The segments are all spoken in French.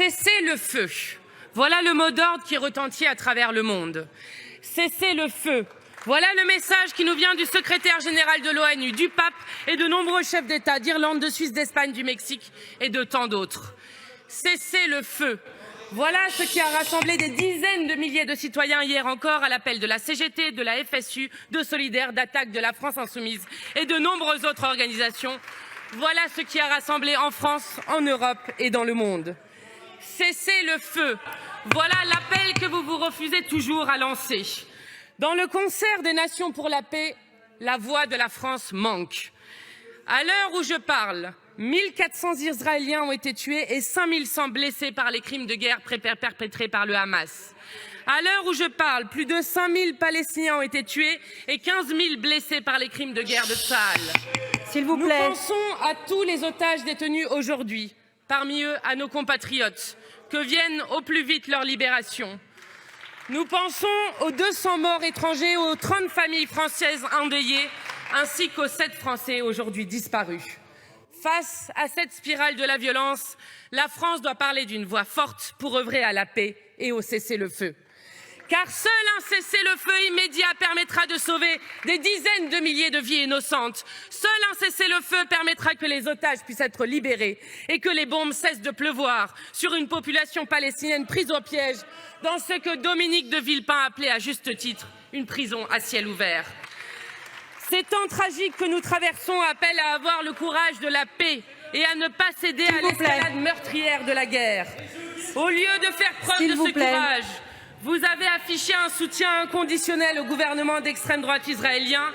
Cessez le feu. Voilà le mot d'ordre qui retentit à travers le monde. Cessez le feu. Voilà le message qui nous vient du secrétaire général de l'ONU, du pape et de nombreux chefs d'État d'Irlande, de Suisse, d'Espagne, du Mexique et de tant d'autres. Cessez le feu. Voilà ce qui a rassemblé des dizaines de milliers de citoyens hier encore à l'appel de la CGT, de la FSU, de Solidaires, d'Attaque, de la France Insoumise et de nombreuses autres organisations. Voilà ce qui a rassemblé en France, en Europe et dans le monde. Cessez le feu. Voilà l'appel que vous vous refusez toujours à lancer. Dans le concert des Nations pour la paix, la voix de la France manque. À l'heure où je parle, 1400 Israéliens ont été tués et 5100 blessés par les crimes de guerre perpétrés par le Hamas. À l'heure où je parle, plus de 5000 Palestiniens ont été tués et 15 000 blessés par les crimes de guerre de Tsahal. S'il vous plaît. Nous pensons à tous les otages détenus aujourd'hui, parmi eux à nos compatriotes, que vienne au plus vite leur libération. Nous pensons aux 200 morts étrangers, aux 30 familles françaises endeuillées, ainsi qu'aux 7 Français aujourd'hui disparus. Face à cette spirale de la violence, la France doit parler d'une voix forte pour œuvrer à la paix et au cessez-le-feu. Car seul un cessez-le-feu immédiat permettra de sauver des dizaines de milliers de vies innocentes. Seul un cessez-le-feu permettra que les otages puissent être libérés et que les bombes cessent de pleuvoir sur une population palestinienne prise au piège dans ce que Dominique de Villepin appelait à juste titre une prison à ciel ouvert. Ces temps tragiques que nous traversons appellent à avoir le courage de la paix et à ne pas céder à l'escalade meurtrière de la guerre. Au lieu de faire preuve de ce courage, vous avez affiché un soutien inconditionnel au gouvernement d'extrême droite israélien.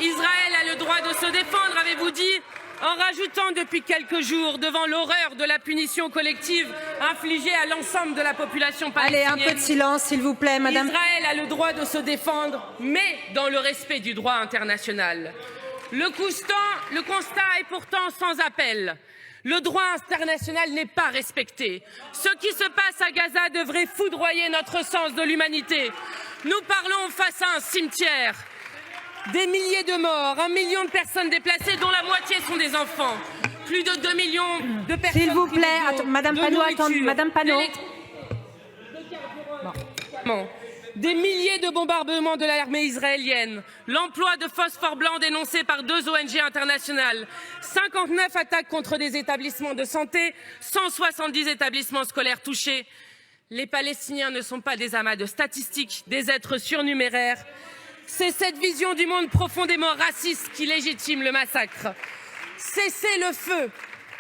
Israël a le droit de se défendre, avez-vous dit, en rajoutant depuis quelques jours, devant l'horreur de la punition collective infligée à l'ensemble de la population palestinienne. Allez, un peu de silence, s'il vous plaît, madame. Israël a le droit de se défendre, mais dans le respect du droit international. Le constat est pourtant sans appel. Le droit international n'est pas respecté. Ce qui se passe à Gaza devrait foudroyer notre sens de l'humanité. Nous parlons face à un cimetière. Des milliers de morts, 1 million de personnes déplacées, dont la moitié sont des enfants. Plus de 2 millions de personnes. S'il vous plaît, madame Panot, attendez, madame Panot. Des milliers de bombardements de l'armée israélienne, l'emploi de phosphore blanc dénoncé par 2 ONG internationales, 59 attaques contre des établissements de santé, 170 établissements scolaires touchés. Les Palestiniens ne sont pas des amas de statistiques, des êtres surnuméraires. C'est cette vision du monde profondément raciste qui légitime le massacre. Cessez le feu.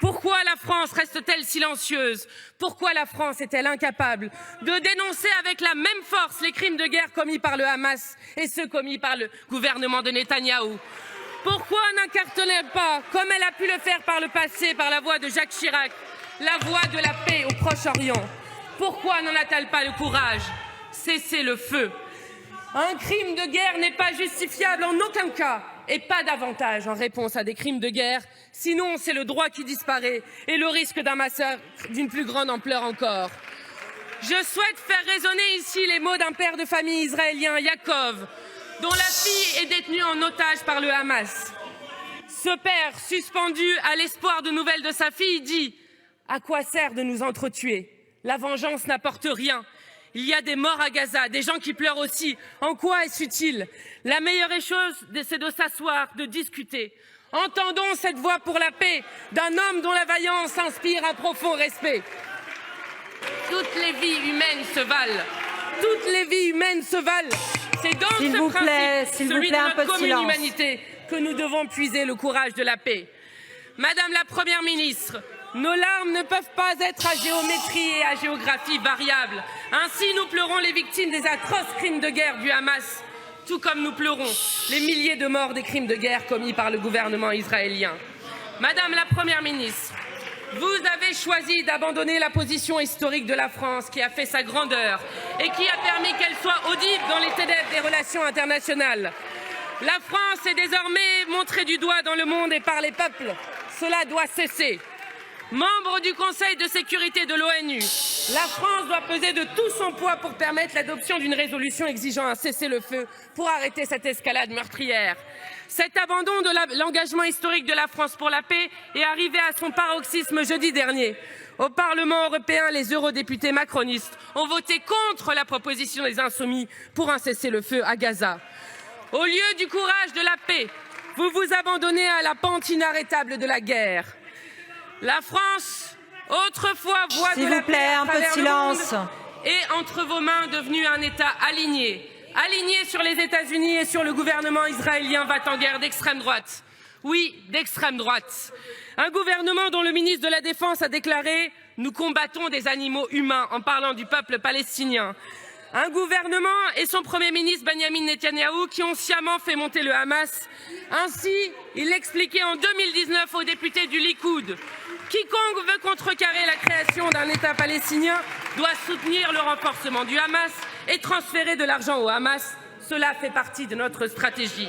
Pourquoi la France reste-t-elle silencieuse? Pourquoi la France est-elle incapable de dénoncer avec la même force les crimes de guerre commis par le Hamas et ceux commis par le gouvernement de Netanyahou? Pourquoi n'incarne-t-elle pas, comme elle a pu le faire par le passé, par la voix de Jacques Chirac, la voix de la paix au Proche-Orient? Pourquoi n'en a-t-elle pas le courage? Cessez le feu. Un crime de guerre n'est pas justifiable en aucun cas et pas davantage en réponse à des crimes de guerre. Sinon, c'est le droit qui disparaît et le risque d'un massacre d'une plus grande ampleur encore. Je souhaite faire résonner ici les mots d'un père de famille israélien, Yaakov, dont la fille est détenue en otage par le Hamas. Ce père, suspendu à l'espoir de nouvelles de sa fille, dit « À quoi sert de nous entretuer? La vengeance n'apporte rien. Il y a des morts à Gaza, des gens qui pleurent aussi. En quoi est-ce utile? La meilleure chose, c'est de s'asseoir, de discuter. Entendons cette voix pour la paix d'un homme dont la vaillance inspire un profond respect. Toutes les vies humaines se valent. Toutes les vies humaines se valent. C'est dans ce principe, celui de notre commune humanité, que nous devons puiser le courage de la paix. Madame la Première ministre, nos larmes ne peuvent pas être à géométrie et à géographie variables. Ainsi, nous pleurons les victimes des atroces crimes de guerre du Hamas, tout comme nous pleurons les milliers de morts des crimes de guerre commis par le gouvernement israélien. Madame la Première ministre, vous avez choisi d'abandonner la position historique de la France qui a fait sa grandeur et qui a permis qu'elle soit audible dans les ténèbres des relations internationales. La France est désormais montrée du doigt dans le monde et par les peuples. Cela doit cesser. Membre du Conseil de sécurité de l'ONU, la France doit peser de tout son poids pour permettre l'adoption d'une résolution exigeant un cessez-le-feu pour arrêter cette escalade meurtrière. Cet abandon de l'engagement historique de la France pour la paix est arrivé à son paroxysme jeudi dernier, Au Parlement européen, les eurodéputés macronistes ont voté contre la proposition des Insoumis pour un cessez-le-feu à Gaza. Au lieu du courage de la paix, vous vous abandonnez à la pente inarrêtable de la guerre. La France, autrefois voix de la paix à travers le monde, est entre vos mains devenu un État aligné sur les États-Unis et sur le gouvernement israélien va en guerre d'extrême droite. Oui, d'extrême droite. Un gouvernement dont le ministre de la Défense a déclaré « Nous combattons des animaux humains » en parlant du peuple palestinien. Un gouvernement et son Premier ministre Benyamin Netanyahou qui ont sciemment fait monter le Hamas. Ainsi, il l'expliquait en 2019 aux députés du Likoud. Quiconque veut contrecarrer la création d'un État palestinien doit soutenir le renforcement du Hamas et transférer de l'argent au Hamas. Cela fait partie de notre stratégie.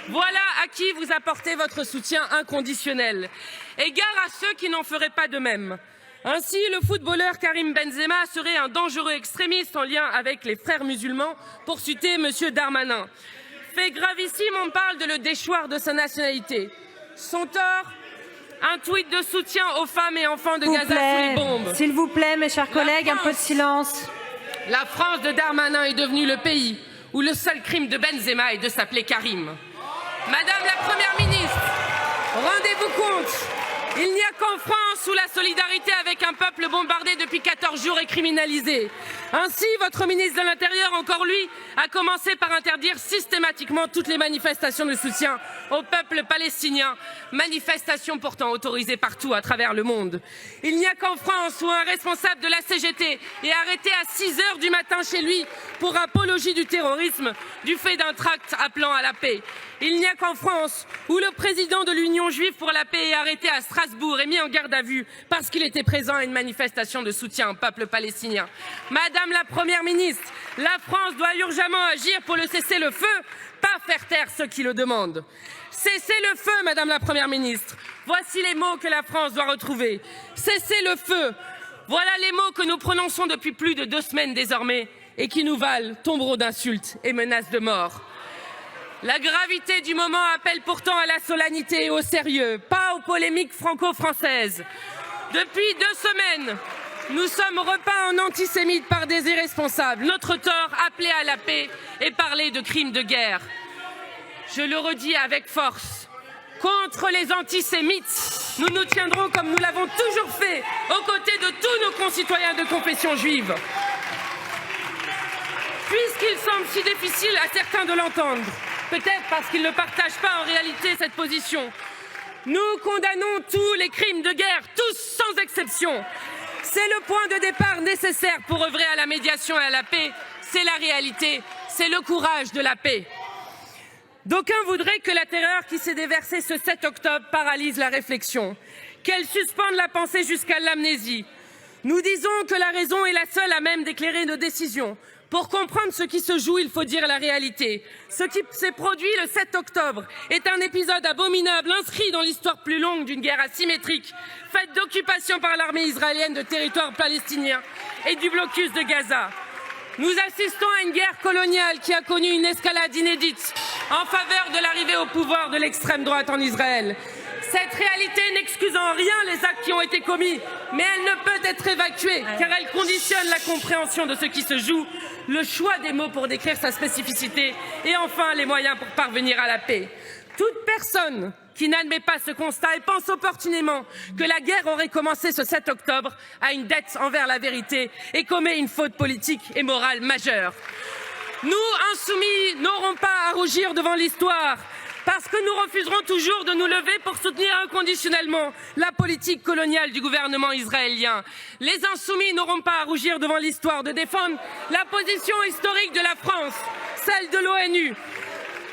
Voilà à qui vous apportez votre soutien inconditionnel. Et gare à ceux qui n'en feraient pas de même. Ainsi, le footballeur Karim Benzema serait un dangereux extrémiste en lien avec les frères musulmans, pour citer M. Darmanin. Fait gravissime, on parle de le déchoir de sa nationalité. Son tort, un tweet de soutien aux femmes et enfants de Gaza sous les bombes. S'il vous plaît, mes chers collègues, un peu de silence. La France de Darmanin est devenue le pays où le seul crime de Benzema est de s'appeler Karim. Madame la Première ministre, rendez-vous compte, il n'y a qu'en France où la solidarité avec un peuple bombardé depuis 14 jours est criminalisée. Ainsi, votre ministre de l'Intérieur, encore lui, a commencé par interdire systématiquement toutes les manifestations de soutien au peuple palestinien, manifestations pourtant autorisées partout à travers le monde. Il n'y a qu'en France où un responsable de la CGT est arrêté à 6 h du matin chez lui pour apologie du terrorisme du fait d'un tract appelant à la paix. Il n'y a qu'en France où le président de l'Union juive pour la paix est arrêté à Strasbourg et mis en garde à vue parce qu'il était présent à une manifestation de soutien au peuple palestinien. Madame la Première ministre, la France doit urgemment agir pour le cessez-le-feu, pas faire taire ceux qui le demandent. Cessez-le-feu, Madame la Première ministre. Voici les mots que la France doit retrouver. Cessez-le-feu. Voilà les mots que nous prononçons depuis plus de 2 semaines désormais et qui nous valent tombereaux d'insultes et menaces de mort. La gravité du moment appelle pourtant à la solennité et au sérieux, pas aux polémiques franco-françaises. Depuis 2 semaines, nous sommes repeints en antisémites par des irresponsables. Notre tort, appeler à la paix et parler de crimes de guerre. Je le redis avec force. Contre les antisémites, nous nous tiendrons comme nous l'avons toujours fait, aux côtés de tous nos concitoyens de confession juive. Puisqu'il semble si difficile à certains de l'entendre, peut-être parce qu'ils ne partagent pas en réalité cette position, nous condamnons tous les crimes de guerre, tous sans exception. C'est le point de départ nécessaire pour œuvrer à la médiation et à la paix. C'est la réalité, c'est le courage de la paix. D'aucuns voudraient que la terreur qui s'est déversée ce 7 octobre paralyse la réflexion, qu'elle suspende la pensée jusqu'à l'amnésie. Nous disons que la raison est la seule à même d'éclairer nos décisions. Pour comprendre ce qui se joue, il faut dire la réalité. Ce qui s'est produit le 7 octobre est un épisode abominable inscrit dans l'histoire plus longue d'une guerre asymétrique, faite d'occupation par l'armée israélienne de territoires palestiniens et du blocus de Gaza. Nous assistons à une guerre coloniale qui a connu une escalade inédite en faveur de l'arrivée au pouvoir de l'extrême droite en Israël. Cette réalité n'excuse en rien les actes qui ont été commis, mais elle ne peut être évacuée car elle conditionne la compréhension de ce qui se joue, le choix des mots pour décrire sa spécificité et enfin les moyens pour parvenir à la paix. Toute personne qui n'admet pas ce constat et pense opportunément que la guerre aurait commencé ce 7 octobre a une dette envers la vérité et commet une faute politique et morale majeure. Nous, insoumis, n'aurons pas à rougir devant l'histoire parce que nous refuserons toujours de nous lever pour soutenir inconditionnellement la politique coloniale du gouvernement israélien. Les insoumis n'auront pas à rougir devant l'histoire de défendre la position historique de la France, celle de l'ONU.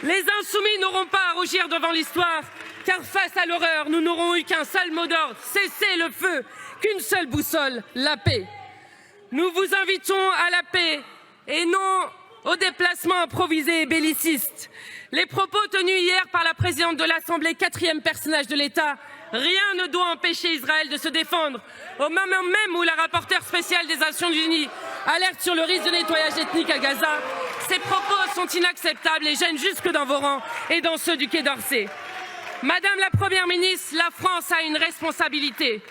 Les insoumis n'auront pas à rougir devant l'histoire, car face à l'horreur, nous n'aurons eu qu'un seul mot d'ordre, cesser le feu, qu'une seule boussole, la paix. Nous vous invitons à la paix et non au déplacement improvisé et belliciste. Les propos tenus hier par la présidente de l'Assemblée, 4e personnage de l'État, rien ne doit empêcher Israël de se défendre, au moment même où la rapporteure spéciale des Nations Unies alerte sur le risque de nettoyage ethnique à Gaza. Ces propos sont inacceptables et gênent jusque dans vos rangs et dans ceux du Quai d'Orsay. Madame la Première ministre, la France a une responsabilité.